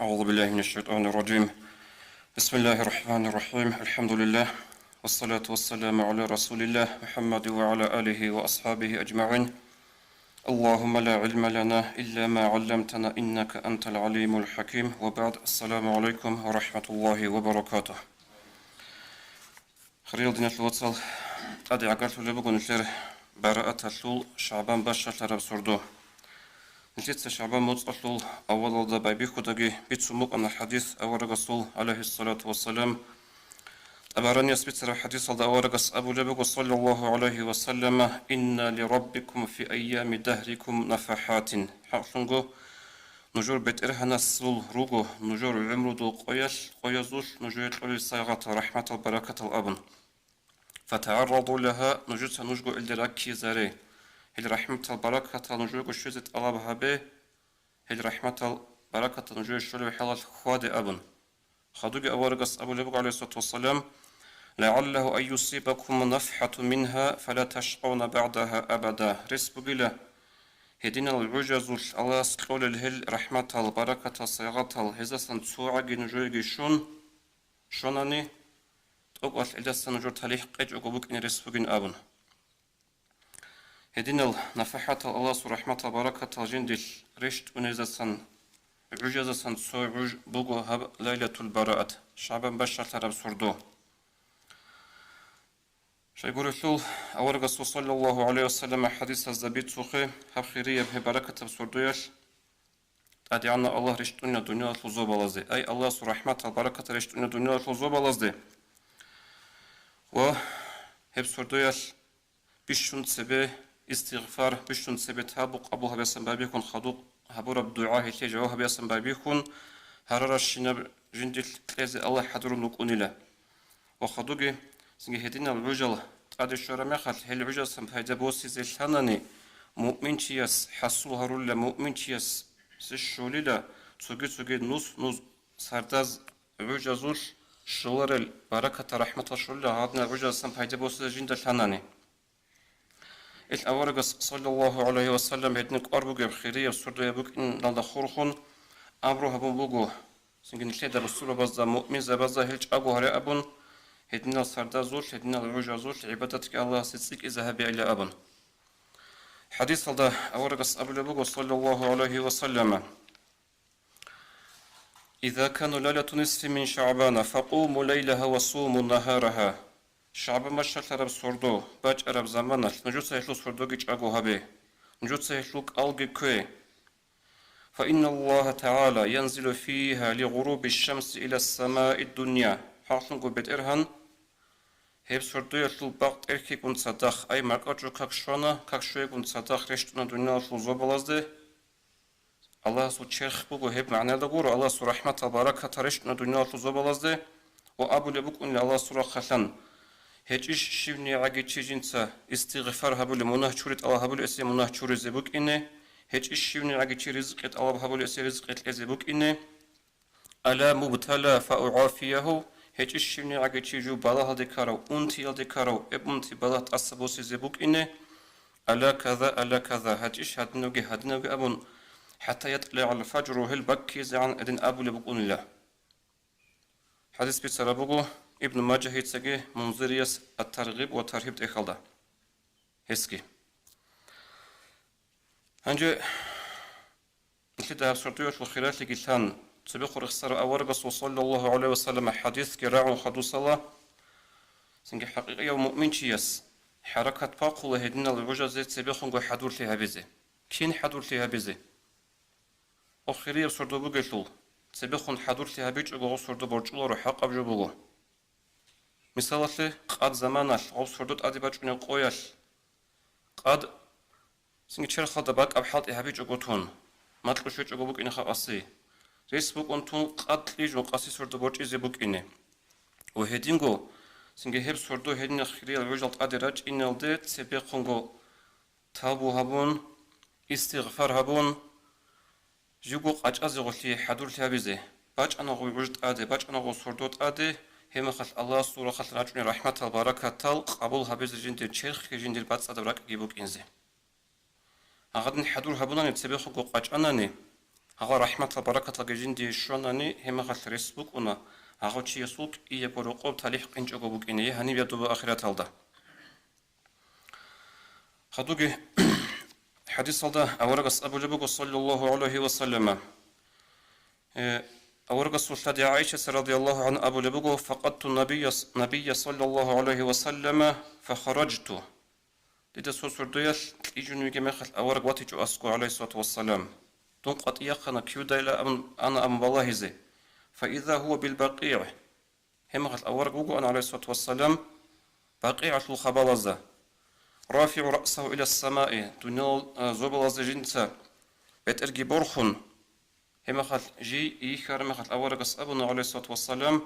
أعوذ بالله من الشيطان الرجيم. بسم الله الرحمن الرحيم. الحمد لله والصلاة والسلام على رسول الله محمد وعلى آله وأصحابه أجمعين. اللهم لا علم لنا إلا ما علمتنا إنك أنت العليم الحكيم. وبعد، السلام عليكم ورحمة الله وبركاته. خريل دين الوصل أدي عقلت لبقون الشر براءة الشول شعبان باشا لرب سردو نجيت شعبان موت أطلول أول ضد بيبي خدقي بيتسموك أن الحديث أول رسول عليه الصلاة والسلام أبارني أثبت الحديث على أول رس أبو لبق صلى الله عليه وسلم إن لربكم في أيام دهركم نفحات حقنقو نجور بيت إرهنا السول روغو نجور عمرو دو قيزوش نجور يتقل الصيغة رحمة البركة الأبن فتعرضوا لها نجور سنجو إلدراكي زاري هل رحمة البركة نجور شوزت الله به هل رحمة البركة نجور شلو حلال خواد أبن خدوج أورقس أبو لبق عليه الصلاة والسلام لعله أن يصيبكم نفحة منها فلا تشقون بعدها أبدا رسبقلا هدينا العجز الله سقول الهل رحمة البركة صيغة الهزة تسوعج نجور شوناني تقوى الإجازة نجور تليح قج أقوبك إن رسبقين أبن هدينا النفحة الله رحمة البركة جندل رشت ونزة عجزة سوعج بوغو هب ليلة البراءة شعبان بشر ترب سردو شيقول الثول أورق صلى الله عليه وسلم حديث الزبيت سوخي هب خيرية ببركة بسردويش أدي عنا الله رشتونا دنيا الفوزو بلازدي أي الله رحمة البركة رشتونا دنيا الفوزو بلازدي و هب سردويش بيشون سبي استغفار بيشون سبي تابق أبوها بيسن بابيكون خدوق هبور الدعاء تجاوها بيسن بابيكون هرر الشنب جندل كلازي الله حضر نكوني له وخدوقي سنجي هدينا العجل قد الشورى مخل هل عجل سنفايدة بوسي زي الحناني مؤمن تياس حصول هرول مؤمن تياس سشولي له تسوغي نوز سرداز عجزوش شولر البركة رحمة شولي هادنا عجل سنفايدة بوسي جندل الحناني الأورقس صلى الله عليه وسلم هدنك أربوغ بخيرية وصردو يبوك إن لالدا خورخون أمروها بوغو سنجن الشيدة بسولو بازدا مؤمن زبازدا هلج أبو هري أبون هدنا سردازوش هدنا العجازوش عبادتك الله ستسيك إذا هبي إلى أبن حديث هذا أورقس أبو لبوغو صلى الله عليه وسلم إذا كانوا ليلة نصف من شعبان فقوموا ليلها وصوموا نهارها شعب مشهد عرب سردو باج عرب زمانه نجوت سهلو سردو جيج أبو هبي نجوت سهلوك ألقي كوي فإن الله تعالى ينزل فيها لغروب الشمس إلى السماء الدنيا حاصل بيت إرهن هيب سردو يطلو باقت إركي كون صداخ أي مرقاجو كاكشوانا كاكشوي كون صداخ رشتنا دنيا طلو زوبالازده الله سو تشيخ بوغو هيب معنى دغور الله سو رحمة بركة رشتنا دنيا طلو زوبالازده وأبو لبوك أن الله سو رخلن هيجيش شيفني عاجي تشيجنسا استغفار هبول مناه شورت الله هبول اسي مناه شور زبوك إنه هيجيش شيفني عاجي تشي رزقت الله هبول اسي رزقت لزبوك إنه ألا مبتلى فأعافيه هيجيش شيفني عاجي تشيجو بالا هدكارو أنتي هدكارو ابنتي بالا تأسبوسي زبوك إنه ألا كذا هيجيش هدنوجي أبون حتى يطلع الفجر هل بكي زعن إذن أبو لبقون الله حديث بيتسربوغو ابن ماجه هيتسجي منظريس الترغيب والترهيب تخلده هسكي هنجي كده سرطيوش وخيرات لجيتان سبق رخصر أورقص صلى الله عليه وسلم حديث كراع وخدو صلاة سنجي حقيقية ومؤمن شيس حركة باقوله هدنا العجزة سبقون حدور لها بزي كين حدور لها بزي وخيرية سردو بقيتول سبقون حدور لها بيج وغو سردو برجولو حق أبجو بغو مثالة قد زمانال غو سردوت أدباج من قويال قد سنجي چر خدا باك أبحالت إهابيج وغوتون مطلوشوش وغوبوك إنه خاقاسي ريس بوك أنتون قد ليج وقاسي سردو برج إزي بوك إنه وهدينغو سنجي هب سردو هدين خيري الوجلت أدراج إنه الديت سبقونغو تابو هبون استغفار هبون جيغو قاج أزيغو حدور لها باج أنا غو وجد أدي باج أنا غو سردوت أدي هم خل الله سورة خل راجعني رحمة البركة تل قبول هبز جندي تشيخ جندي البات صدرك جيبوك إنزه. أغادن حضور هبونا نتسبخ قاج أناني هغا رحمة بركة جين دي شوناني هما خل ريسبوك ونا هغا تشي يسوق إيه بروقو تاليح قنج أقوبك إني هني بيدو آخرات هالدا خدوجي حديث هذا أورقص أبو لبق صلى الله عليه وسلم أورقص الذي عائشة رضي الله عن أبو لبق فقدت النبي صلى الله عليه وسلم فخرجت لذا سوسر ديال يجون يجمع خل أورق واتيجو أسكو عليه الصلاة والسلام تنقط يقنا كيودا إلى أنا أم والله زي فإذا هو بالبقيع هم خل أورق وقو أنا عليه الصلاة والسلام بقيعة الخبالزة رافع رأسه إلى السماء دونال زوبل زجنتا بترجي برخن هم خل جي يخر مخل أورقص أبونا عليه الصلاة والسلام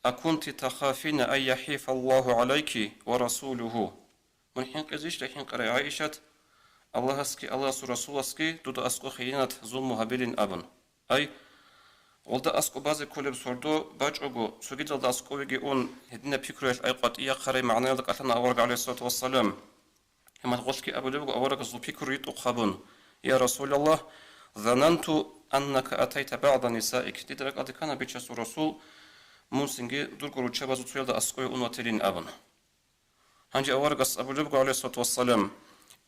أكنت تخافين أن يحيف الله عليك ورسوله من حين قزيش لحين قرأ عائشة الله اسكي الله رسول اسكي دود اسكو خيانة ظلم هابيلين أبن أي ولدا اسكو بعض كلب سردو باجعو سوجد ولدا اسكو يجي اون هدينا بيكروش أي قطعية خري معناه لك أثناء أورق عليه الصلاة والسلام هم تقولك أبو لبق أورق زو بيكرويت أقابون يا رسول الله ظننت أنك أتيت بعض نسائك تدرك أدي كان بيتشس رسول منسنجي درقرو تشابزو تسويل أسكو أون وتلين أبن هنجي أورقص أبو لبق عليه الصلاة والسلام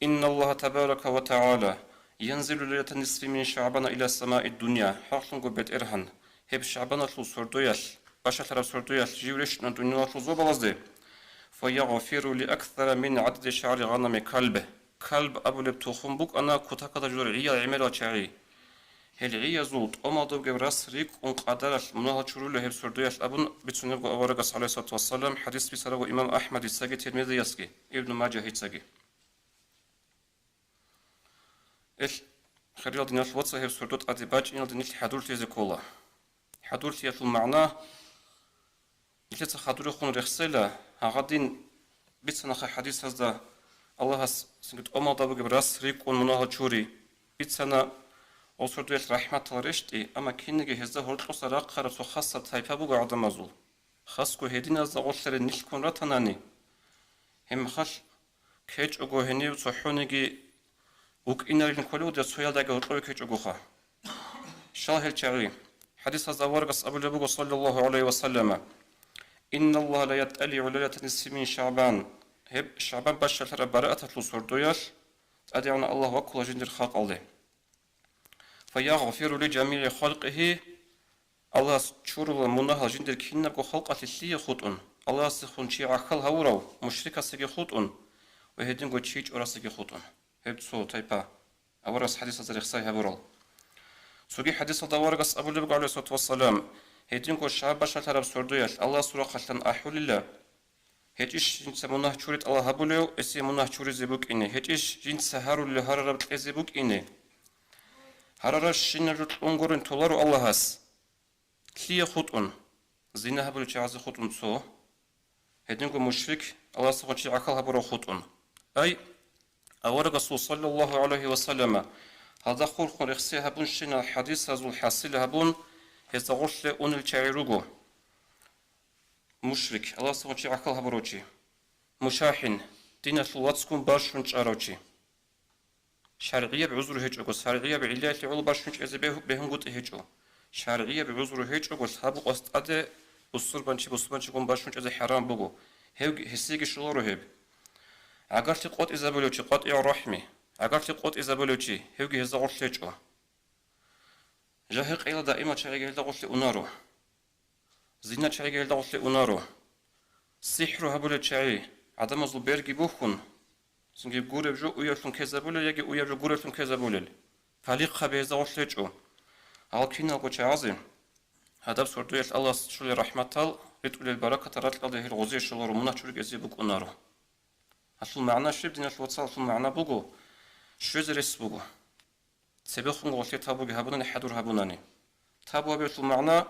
إن الله تبارك وتعالى ينزل ليلة النصف من شعبان إلى السماء الدنيا حقن قبت إرهن هب شعبان أطلو سردويل باشا ترى سردويل جيوريش ندنيا أطلو زوبالازدي فيغفر لأكثر من عدد شعر غنم كلب أبو لبتوخن بوك أنا كتاكدا جرعية عميرا شعري هل زولت أما دوغ راس ريك قدر منها تشرول هب سردويل أبن بتسنبغ أورقص عليه الصلاة والسلام حديث بسرغ إمام أحمد الساقي ترمذي يسقي ابن ماجه هيتساقي إيش خريج دينار الواتس هي سردوت أديباج إن دينار حدول تيزي كولا حدول تيزي المعنى إيش تخدور خون رخصلة هغدين بيتنا حديث هذا الله سنجد أما دابو جبراس ريك ونمناها تشوري بيتنا أوسردويت رحمة الرشتي أما كينجي هذا هرتلوس راق خرط خاصة تايبا بوجا عدم أزول خاصكو هدين هذا غشر النيل كون رتناني هم خش كيج أجو هني وصحونيجي وك إنرين كله ده سويا داعي وطلوك يجوخا شاهد شعري حديث هذا ورقص أبو لبق صلى الله عليه وسلم إن الله لا يتألي على نصف من شعبان هب شعبان بشر براءة الصور دوياش أدعونا الله وكل جند الخلق عليه فيغفر لجميع خلقه الله شور منها جند الكهنة وخلقة السيء خطأ الله سخون شيء عقل هورو مشركة سيء خطأ وهدين قد شيء وراسيء خطأ هبتسو تايبا أورس حديث هذا الخصاي هبورال سوقي حديث هذا ورقص أبو لبق عليه الصلاة والسلام هيدين كو الشعب باشا تراب سردوياش الله سورة خلطان أحول الله هيتيش جنس مناه شوريت الله هبوليو اسي مناه شوري زيبوك إني هيتيش جنس هارو اللي هرارب تلزيبوك إني هرارش شنجوت أنقرن تولارو الله هاس كلي خطون زينا هبولي تعزي خطون سو هيدين كو مشرك الله سخوتي عقل هبورو خطون أي أورق الرسول صلى الله عليه وسلم هذا خلق رخصي هبون شنا حديث هذا الحاصل هبون هذا غش لأن الشعيرجو مشرك الله سبحانه وتعالى عقل هبروتي مشاحن دين الواتسكم باشون شاروتي شرعية بعذر هيجو شرعية بعلاج لعول باشون إذا بهم قط هيجو شرعية بعذر هيجو سحب قصد أده بصر بنشي كم باشون إذا حرام بقو هسيج شلورو هب اگر تی قط ازبلوچی قط رحمی اگر تی قط ازبلوچی هوگی هزا قرشلچو جاه قیل دائما چرگل دقشل اونارو زینا چرگل دقشل اونارو سحر هبول چری عدم از برگی بخون سنگی گوره جو اویاشون کزبول یکی اویاشون گورهشون کزبولل فلیق خبه هزا قرشلچو حال کینا کو چازیم هدف سردویش الله شل رحمتال بتقول البركة راتل ده الغزير شلورو منا چورگ ازی بک اونارو أصل معنى شيء بدنا شو تصل أصل معنى بقو شو زرس بقو سبيخون قلت تابو جهبنا حدور هبوناني تابو هبي أصل معنى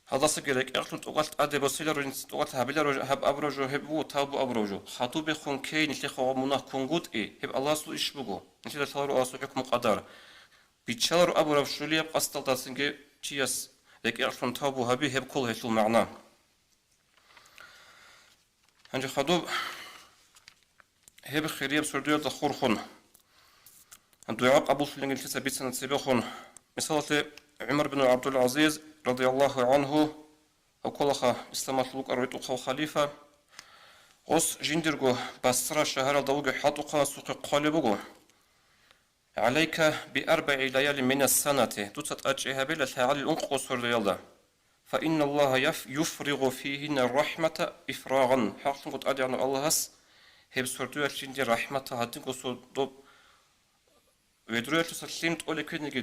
هذا سجلك أصل تقولت أدي بسيلر وجنس تقولت هبيلر هب أبرجو هبو تابو أبرجو خطو بخون كي نتلي خو مناه كونجود إيه هب الله سو إيش بقو نتلي ثارو أصل حكم قدر بيتشالر أبرج شو ليه بقصد تاسنجي تياس لك أصل تابو هبي هب كل هالشو معنى هنجي خدو هب خيرية بسردية تخور خون الدعاء قبول فلنجل تثبت سنة سبيخون مثال عمر بن عبد العزيز رضي الله عنه أو كلها إسلامات لوك أرويت أخو خليفة غص جندرغو بسرى شهر دوغ حاطقا سوق قالبغو عليك بأربع ليال من السنة دوتت أجيها بلا تعالي الأنقو سر فإن الله يفرغ فيهن الرحمة إفراغا حقا قد أدعى الله هس هب سردوية جندي رحمة هاتنكو سردو ودروية تسليم تقولي كنجي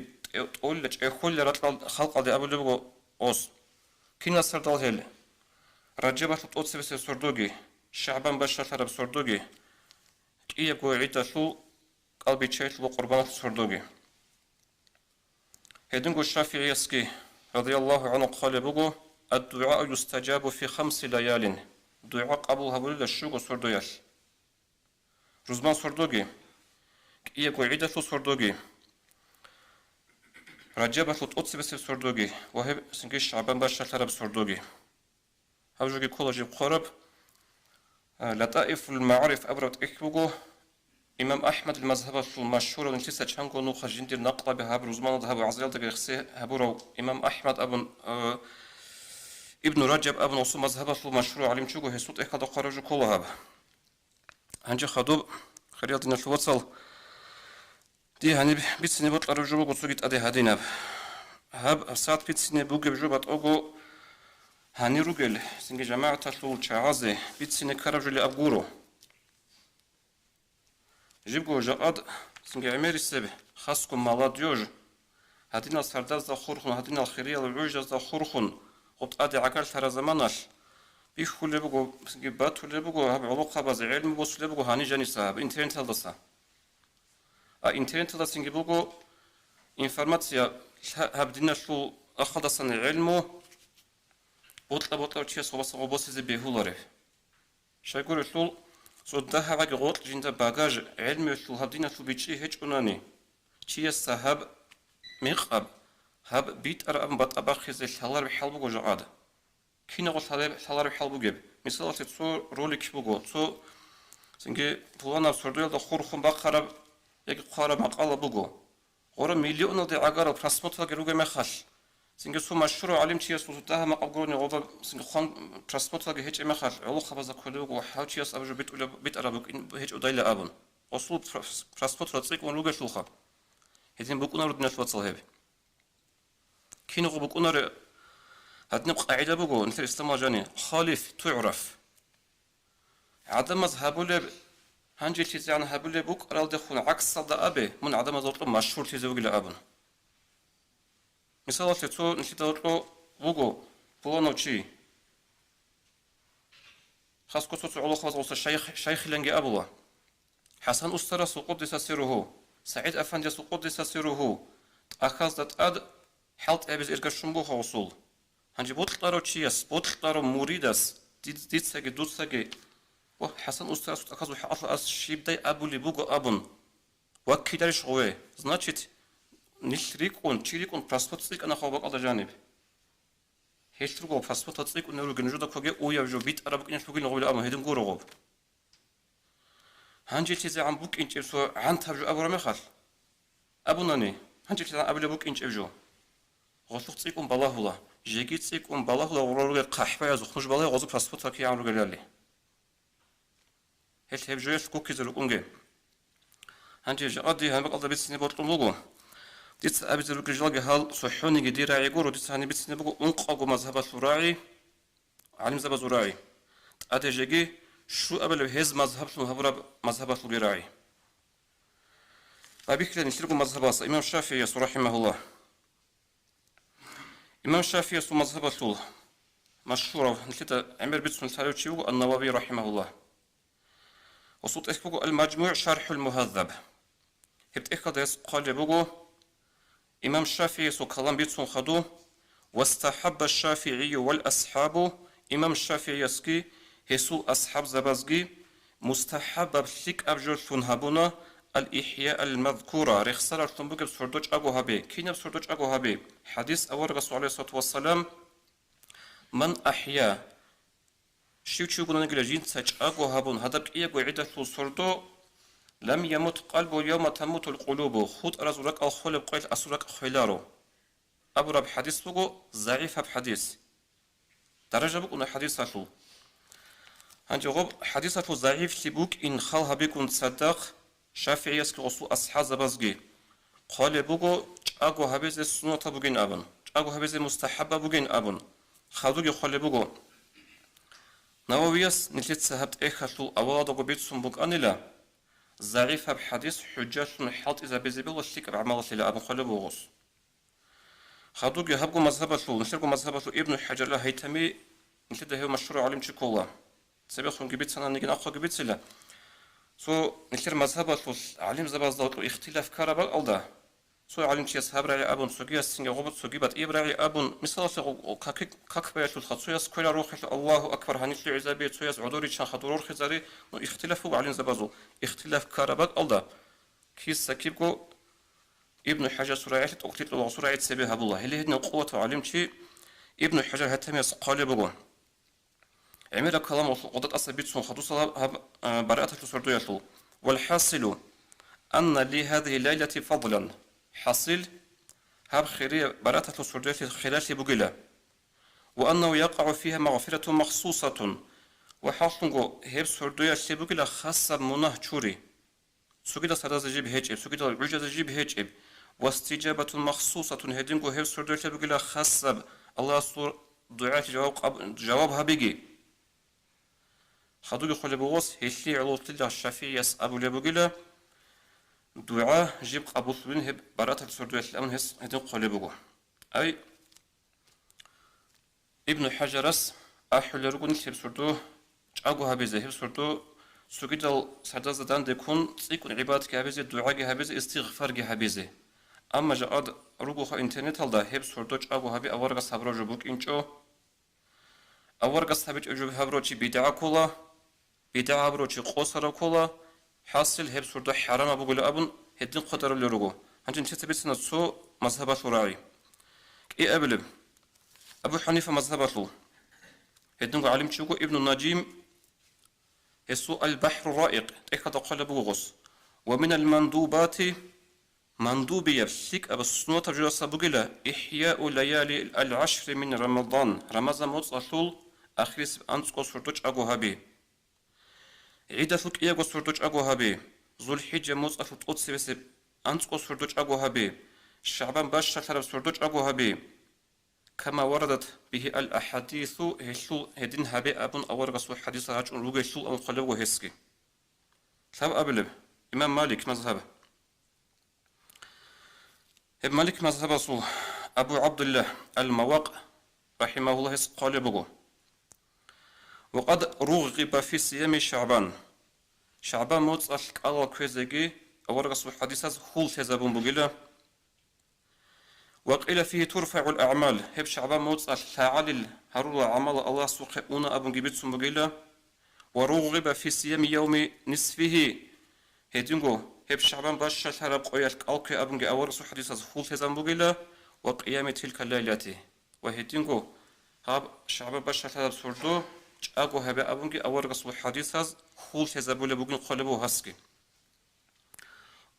تقول لك أخول رتل خلق دي أبو لبغو أوس كنا سردال هيل رجبة تطوت سبسي سردوغي شعبان بشر ترب سردوغي كي يقول عيدة شو قلبي تشيت وقربانات سردوغي هيدنغو الشافعي يسكي رضي الله عنه قال بغو الدعاء يستجاب في 5 ليال دعاء قبول هبول للشوق سردوياش رزمان سردوغي كي يقول عيدة سردوغي رجبة تطوت سبسي سردوغي وهي سنكي شعبان بشر ترب سردوغي هاوجوغي كولوجي قرب لطائف المعارف أبرد إكبوغو إمام أحمد المذهب المشهور ونسيسة شانكو نوخا جندير نقطة بها برزمان ذهب عزيال تغيخسي هبورو إمام أحمد ابن رجب ابن وصو مذهب المشهور علم شوغو هسوط إكادو قرجو كولو هاب هنجي خدوب خريال دينا الوصل دي هني بيتسيني بطل رجوبو قصوغيت أدي هاديناب هاب ساعت بيتسيني بوغي بجوبات أوغو هاني روغل سنجي جماعة تلول شعازي بيتسيني كارجو لي أبغورو جيبغو جاقاد سنجي عميري السبه خاصكم مالا ديوج هادينا السرداز دا خورخون هادينا الخيرية العوجة دا خورخون قط أدي عقال ترى زماناش بيخو اللي بغو سنجي باتو اللي بغو هاب علاقة باز علم بوس اللي بغو هاني جاني ساهب انترنت هلدسا انترنت هلدا سنجي بغو انفرماتيا هاب دينا شو أخدسان علمو بطلع وشيء صوبا بوس زي بيهولاره شايقول شو صدها واجي غوط جندا باجاج علمي شو هادينا شو بيجي هيج أناني شيء سحب ميقب هب بيت أرأم بطأبا خزي الحلار بحلبو جعاد كينا غوط الحلار بحلبو جيب مثلا تسو روليك بوجو تسو سنجي بوانا سردويل دا خورخون بقرب يجي قارب مقالة بوجو غورا مليون دي عقارب برسموتها جروجي مخش سنجي سو مشهور علم تياس وتها ما قبروني غوبا سنجي خان ترانسبورت لاجي هيج مخال علو خبز كله وحاو تياس ابجو بيت ارابك هيج ودايل ابن اصول ترانسبورت راتسيك ونلوغا شلوخا هيدين بوكونا ردنا توصل هبي كينو غبوكونا هادنا قاعده بوغو انت الاسلام جاني خالف تعرف عدم مذهبو لب هنجي تيزي عن هبو لبوك رال دخون عكس صدا ابي من عدم زوطو مشهور تيزي وغلا ابن مثلا تسو نشيطو بوغو بولانوتشي خاص كوتو على خاص وصل شيخ لنجي أبوه حسن أسترس قدس سره سعيد أفندي قدس سره أخذ أد حلت أبز إركشنبو حوصل هنجي بوتلارو تشيس بوتلارو موريدس ديت سجى دوت سجى وحسن أسترس أخذ حاطل أس شيبداي أبو لبوغو أبن وكيدارش غوي значит نشريكون تشريكون براسبوتسيك أنا خوابك على جانب هيشتركوا براسبوتسيك ونروح نجود كوجي ويا جو بيت أربك إنش بقول نقول أبو هيدن قورو هنجي تيزي عن بوك إنش سو عن ترجو أبو رمخال أبو ناني هنجي تيزي أبو لبوك إنش جو غلطت تسيكون بالله الله جيجيت تسيكون بالله الله ورا قحفة يا زخنج بالله غزو براسبوتك يعملوا قلالي هل هبجويش كوكي زلوكونجي هنجي جادي هم بقى بيت سني بطلوغو ديت أبي الرجال هال صحوني جدير عيقول ديت هني بيت نبغى أنقاقو مذهب الزراعي علم مذهب الزراعي أتجي شو قبل هز مذهب الزراعي أبي كده نشترك مذهب إمام الشافعي رحمه الله إمام الشافعي مذهب الطول مشهور نشيت عمر بيت سنتاريو النووي رحمه الله وصوت إخبو المجموع شرح المهذب هبت إخذ قال بقو إمام الشافعي سو كلام بيتسون خدو واستحب الشافعي والأصحاب إمام الشافعي يسكي هسو أصحاب زبازجي مستحب بشيك أبجر هبونا الإحياء المذكورة رخصار التنبوك بسردوج أبو هبي كين بسردوج أبو هبي حديث أول رسول عليه الصلاة والسلام من أحيا شو بنا نقول جين سج أبو هبون هذا بقية قاعدة سردو لم يمت قلب اليوم تموت القلوب خود رزورك الخلب قيل أسورك خيلارو أبو رب حديث بقو ضعيف بحديث درجة بقو حديث أشو هنجوب حديث أشو ضعيف تبوك إن خالها بيكون تصدق شافعي يسكي غصو أصحاب زبازجي قال بقو أجو هبز السنة بوجين أبن أجو هبز مستحبة بوجين أبن خالدوجي قال بقو نوويس نتلت سهبت إخشو أواد وبيت سنبوك أنيلا ضعيف بحديث حجة حط إذا بزبل والشيك بعمل سلا أبن قال بقوس خادوج يهبقوا مذهب شو نشرقوا مذهب شو ابن حجر لا هيتمي نشد هو مشروع علم شكولا سبيخون جبت سنة نيجي نأخذ جبت سلا سو نشر مذهب شو علم زباز ضوء اختلاف كربل ألدا سو علم شيء سهب رأي أبون سجيا سنجا غبط سجيبت إبراهيم أبون مثال سو كك بيا شو الخط سويس كل روح الله أكبر هنيش عزابي سويس عذوري شان خطور خزاري اختلاف هو علم زبازو اختلاف كربل ألدا كيس سكيبكو ابن حجر سورة تقتل الله سورة سبيها بالله اللي هدنا قوة وعلم شيء ابن حجر هتمي قال بقول عمل كلام وقدت أصبيت سون خطوصها براءة السردو يشل والحاصل أن لهذه الليلة فضلا حاصل هب خيرية براءة السردو خلال بقولة وأنه يقع فيها مغفرة مخصوصة وحاصل هب سردو يشل بقولة خاصة منه شوري سوكيدا سراز جيب هيجب سوكيدا عجز جيب هيجب واستجابة مخصوصة هدينكو هيف سردو بقولة خاصة الله صور دعاء جوابها بيجي خدوك خلي بغوص هيشي علو تلها الشافعي يس أبو لبقولة دعاء جيب قبول بين هب برات السردو الأمن هس هدين خلي بغو أي ابن حجرس أحل رجون هب سردو أجوها بيزه هب سردو سوكيدا سرداز دان ديكون تيكون عبادة كهبيزه دعاء كهبيزه استغفار كهبيزه أما جاد روجوها إنترنت هذا هب سردوج أبو هبي أورجا صبر جبوك إنشو أورجا صبر جب هبروشي بدعة كولا بدعة هبروشي قصر كولا حاصل هب سردو حرام أبو قل أبن هدين قدر اللي روجو هنجن تثبتنا سو مذهب شرعي إيه أبلم أبو حنيفة مذهب شو هدين عالم شوكو ابن النجيم يسوء البحر الرائق إيه قال بوغوس ومن المندوبات مندوبية شيك أبو السنوة ترجو سبقلة إحياء ليالي العشر من رمضان رمضان متصل أخرس أنسكو سردوش أبو هبي عيدة فك إيغو سردوش أبو هبي ذو الحجة متصل تقدس بس أنسكو سردوش أبو هبي شعبان باش شرب سردوش أبو هبي كما وردت به الأحاديث هشل هدين هبي أبن أورغ سو حديث راج روغ شل أو قلو هسكي سبب أبلب إمام مالك مذهبه ابن مالك مذهب صو أبو عبد الله المواق رحمه الله قال بقو وقد رغب في صيام شعبان شعبان موت أشك الله كويزجي أورغ سو حديث خول تزابون بقيله وقيل فيه ترفع الأعمال هب شعبان موت الفاعل هرول عمل الله سبحانه أبو جبت سمبقيلا ورغب في صيام يوم نصفه هدينغو هب شعبان باش شرب قويلك أوكي أبو جي أورس حديث فول تزمبقيلا وقيام تلك الليلة وهدينغو هاب شعبان باش شرب سردو أجو هب أبو جي أورس حديث فول تزبول بقول قلبه هسكي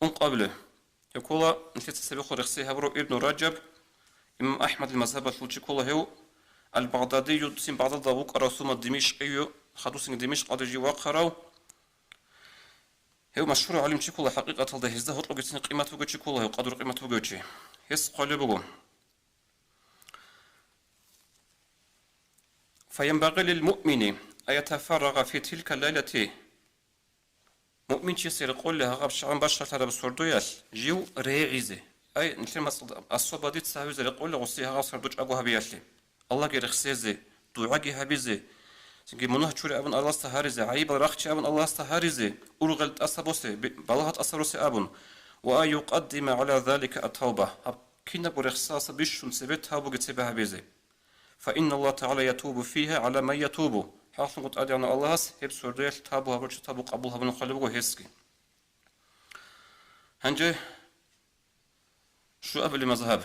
قبله يقول نسيت سبيخ رخصي هبرو ابن رجب إمام أحمد المذهب الفلتي كله هو البغدادي يدسين بعض الضوء رسوم دمشق خدوسين دمشق قد جي وقرأوا هو مشهور علم شكله حقيقة هذا هزده هطلق جسين قيمته جي كله وقدر قيمته جي هس قلبه فينبغي للمؤمن أن يتفرغ في تلك الليلة مؤمن يصير يقول لها غاب شعبان باش ترى بسردوياش جيو ريعيزه أي نحن مثلا الصبا دي تساوي زي يقول له غصيها غاب سردوش أبوها بياشلي الله غير خسيزه دعاء هبيزه سنجي منه تشوري أبن الله استهارزه عيب راخش أبن الله استهارزه أرغلت أسبوسه بلغت أسروسه أبن وأن يقدم على ذلك التوبة كنا برخصاص بيشون سبت تابو جتبها بيزه فإن الله تعالى يتوب فيها على من يتوب حاصل قد أدعنا الله هب سردوياش تابوها برش تابو قبولها بن قلبه هسكي هنجي شو قبل مذهب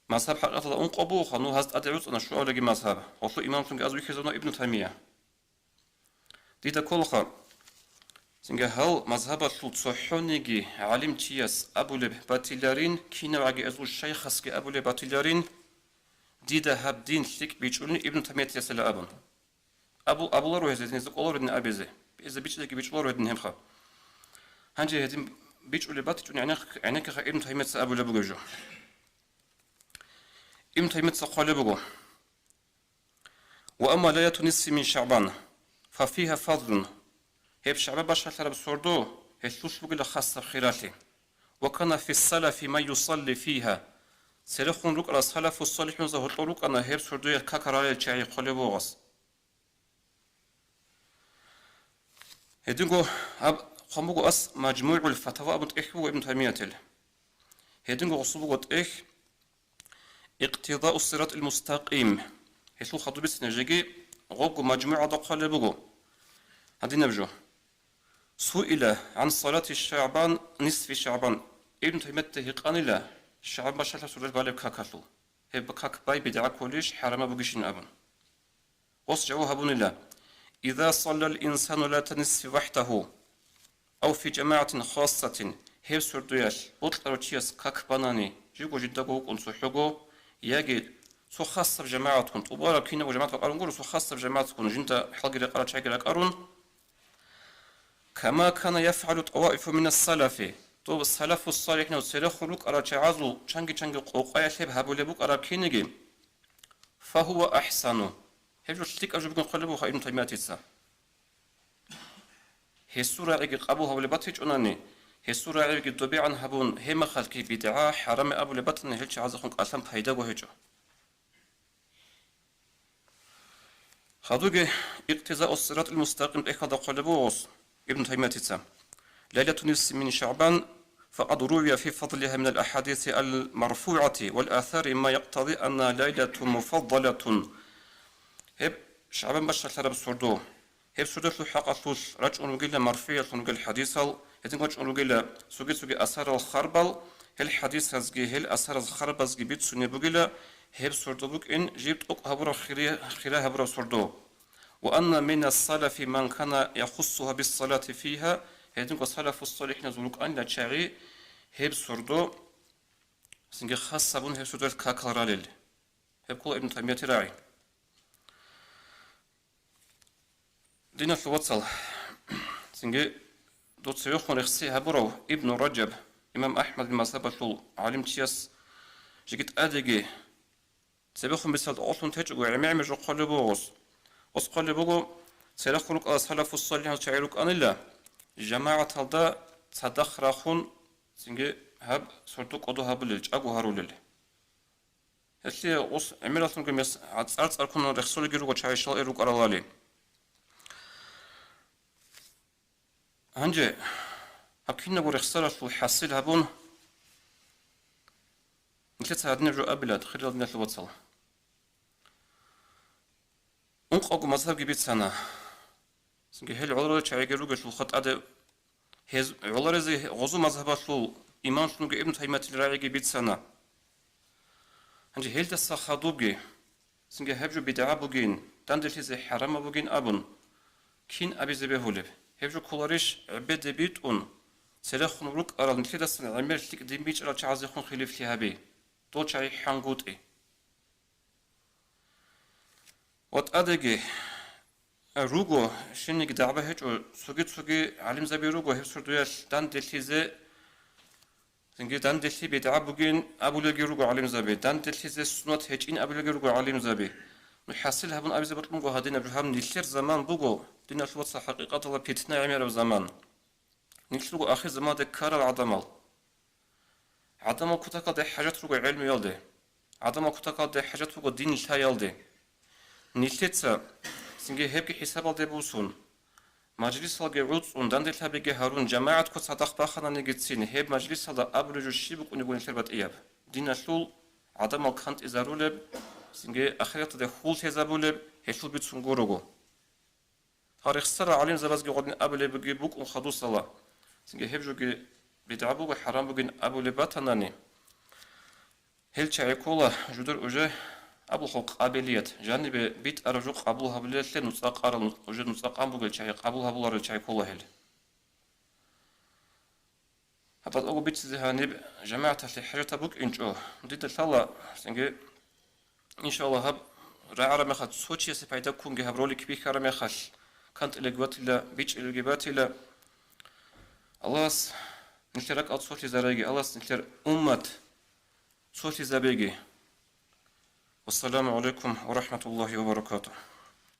مذهب حقيقة أنقبو خانو هست أدعوت أنا شو أولي مذهب وصو إمام سنج أزوي كزونا ابن تيمية ديتا كل خان سنجا هل مذهب الصحونيجي علم تياس أبو لب باتيلارين كينا وعجي أزو الشيخ خسكي أبو لب باتيلارين ديدا هاب دين ثك بيجولني ابن تيمية يسأل أبن أبو الله روح زين زق الله ردن أبيزه إذا بيجلك بيج الله ردن هم خا هنجي هدين بيجولي باتيجوني عنك خا ابن تيمية أبو لب بجو ابن تيمية قال بجو وأما ليلة نصف من شعبان ففيها فضل هيب شعب باشا ترى بسردو هيشوش بقول خاصة بخيراتي وكان في السلف ما يصلي فيها سيرخون روك على السلف والصالحون زهر روك أنا هيب سردو يكاكرالي تشعي قلبو غص هيدنقو قامبو أس مجموع الفتاوى ابن إخو ابن تيمية هيدنقو غصبو قد اقتضاء الصراط المستقيم هيشو خطو بس نجيجي غوغو مجموعة دقال بغو هادي نبجو سئل عن صلاة الشعبان نصف شعبان ابن تيمية تهيقان لا الشعب ما شاء الله سورة بالي بكاكاتلو هي بكاك باي بدعا كوليش حرام بقشين أبن وصجعوها بن الله إذا صلى الإنسان لا نصف وحده أو في جماعة خاصة هي سردوياش بطلع تشيس كاك باناني جيكو جدقوك انسو حقو يجي سو خاصة بجماعتكم وبارا كينا وجماعة القرون قولوا سو خاصة بجماعتكم جنتا حلقي لقرا تشاكي لقرون كما كان يفعل طوائف من السلف تو السلف الصالح نو سيرخلوك على تعازو چنگي قوقايا شب هبولبوك على كينيجي فهو أحسن هجو شتيك أجو بكون قلبو خا ابن تيمية تيسا هي السورة عيقي قابوها ولباتيج أناني هي السورة عيقي دوبيعا هبون هما خلقي بدعاء حرام أبو لباتن هلش عازخون قاسم فايداغو هجو خادوغي اقتزاء الصراط المستقيم إخذ قلبو ابن تيمية تيسا ليلة نصف من شعبان فقد روي في فضلها من الأحاديث المرفوعة والآثار ما يقتضي أن ليلة مفضلة هب شعبان باشا ترى بسردو هب سردو حقا رجع نقول مرفوعة نقول حديثا هتنقل نقول سوقي أثار الخربل هل حديث هزجي هل أثار الخربل زجي بيت سنة بقولة هب سردو بك إن جبت هبرة خيرها هبرة سردو وأن من السلف من كان يخصها بالصلاة فيها هيدنكو السلف الصالح نزولك أن لا تشعي هيب سردو سنجي خاصة بون هيب سردو الكاكراليل هيب كل ابن تيمية راعي دينا في واتسال سنجي دوت سيوخون رخصي هبرو ابن رجب إمام أحمد المذهب عالم تياس جيت أدقي سيبخون بسال أصلون تجو عميم جو قلبوغس قلبوغو سيرخونك السلف الصالح تشعيرك أن الله جماعة هذا صدق راخون سنجي هب سرتوك أدو هبلج أجو هارولل هسي أوس عملتهم كميس عتصارت أركون رخصول جيرو وشايشال إيروك أرالالي هنجي هبكينا ورخصالة شو حاسيل هبون مثل هادنا جو أبلاد خير لدينا الواتسال أنق أجو مذهب جبيت سنة سنجي هل عذر شاي جيرو شو خط أد هز عذر زي غزو مذهب شو إمام شنو ابن تيمية الراعي جبيت سنة هنجي هل تسخدوبجي سنجي هبجو بدعة بوجين تندل هزي حرام بوجين أبن كين أبي زبيهولب هبجو كولاريش عبد بيت سلاخ نروك أراد نتلي دستن عمر تلك دين بيج على تعزيخون خليف لهابي دو شاي حنقوت وات أدقي روغو شنك دعبه هجو سوغي علم زبي روغو هبسر دوياش تندل هزي سنجي دان دلتي بدعة بوجين أبو لقي روجو عليم زبي دان دلتي زي سنوات هجين أبو لقي روجو عليم زبي نحصل هبون أبي زبط مجو هادين أبراهام نيشر زمان بوجو دين الوصف حقيقة الله بيتنا عمير زمان نيشلو آخر زمان ده كار العدمال عدمال كتاك ده حاجات روجو علم يالده عدمال كتاك ده حاجات روجو دين التا يالده نيشتة سنجي هبكي حساب ده بوسون مجلس الجي عودس وندان دلها بيجي هارون جماعة كت صدق باخنا نجتسين هيب مجلس هذا أبرج الشيبك ونقول نشربت إياب دين الشول عدم الكنت إزارولب سنجي أخرت ده خول تزابولب هشول بتسونغورو تاريخ سر عليم زباز جي قدن أبو لبجي بوك ونخدوس الله سنجي هيب جوجي بدعبوك حرام بوجين أبو لباتناني هل شعيكولا جدر أجه أبو خلق قابلية جانب بيت أرجوك قبول هبلية نساق أرى وجد نساق أم بقول شيء قبول هبول أرى شيء كله هل هبط أو بيت زهاني جماعة اللي حاجة تبوك إنجو نديد الله سنجي إن شاء الله هب رعرة مخل سوتشي سبايدا كونجي هبرولي كبير كارا مخل كانت إلى جوات إلى بيتش إلى جبات إلى الله نتلرك أط صوتي زراجي الله نتلر أمة صوتي زبيجي والسلام عليكم ورحمة الله وبركاته